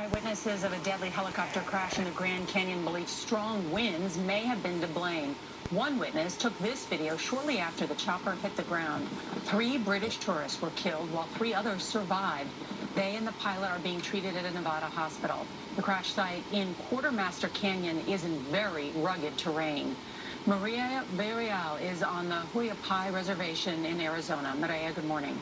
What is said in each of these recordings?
Eyewitnesses of a deadly helicopter crash in the Grand Canyon believe strong winds may have been to blame. One witness took this video shortly after the chopper hit the ground. 3 British tourists were killed while 3 others survived. They and the pilot are being treated at a Nevada hospital. The crash site in Quartermaster Canyon is in very rugged terrain. Maria Villarreal is on the Hualapai Reservation in Arizona. Maria, good morning.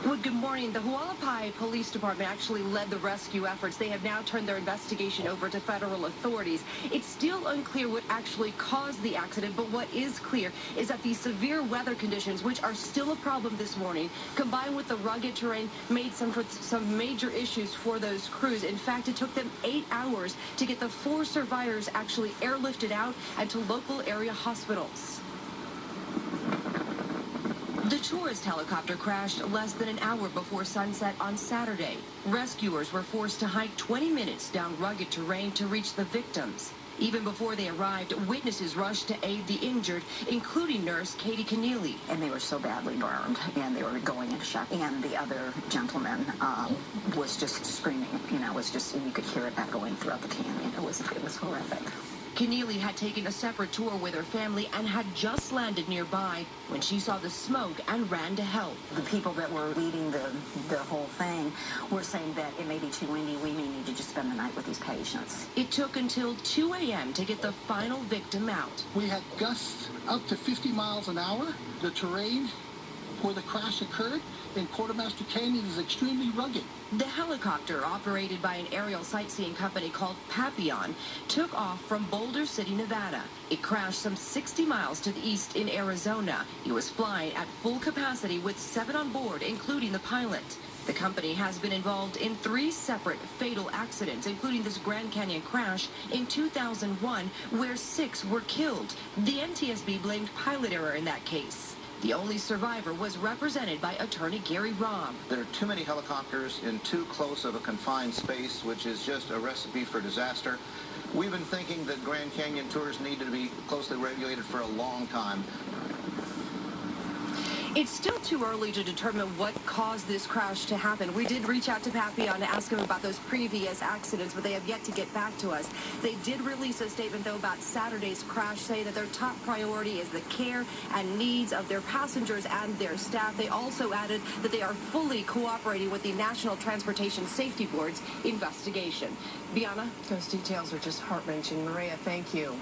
Well, good morning. The Hualapai Police Department actually led the rescue efforts. They have now turned their investigation over to federal authorities. It's still unclear what actually caused the accident, but what is clear is that the severe weather conditions, which are still a problem this morning, combined with the rugged terrain, made some major issues for those crews. In fact, it took them 8 hours to get the 4 survivors actually airlifted out and to local area hospitals. The tourist helicopter crashed less than an hour before sunset on Saturday. Rescuers were forced to hike 20 minutes down rugged terrain to reach the victims. Even before they arrived, witnesses rushed to aid the injured, including nurse Katie Keneally. And they were so badly burned, and they were going into shock. And the other gentleman was just screaming. You know, you could hear it echoing throughout the canyon. It was horrific. Keneally had taken a separate tour with her family and had just landed nearby when she saw the smoke and ran to help. The people that were leading the whole thing were saying that it may be too windy. We may need to just spend the night with these patients. It took until 2 a.m. to get the final victim out. We had gusts up to 50 miles an hour. The terrain where the crash occurred in Quartermaster Canyon is extremely rugged. The helicopter, operated by an aerial sightseeing company called Papillon, took off from Boulder City, Nevada. It crashed some 60 miles to the east in Arizona. It was flying at full capacity with 7 on board, including the pilot. The company has been involved in 3 separate fatal accidents, including this Grand Canyon crash in 2001, where 6 were killed. The NTSB blamed pilot error in that case. The only survivor was represented by attorney Gary Robb. There are too many helicopters in too close of a confined space, which is just a recipe for disaster. We've been thinking that Grand Canyon tours need to be closely regulated for a long time. It's still too early to determine what caused this crash to happen. We did reach out to Papillon to ask him about those previous accidents, but they have yet to get back to us. They did release a statement, though, about Saturday's crash, saying that their top priority is the care and needs of their passengers and their staff. They also added that they are fully cooperating with the National Transportation Safety Board's investigation. Bianna? Those details are just heart-wrenching. Maria, thank you.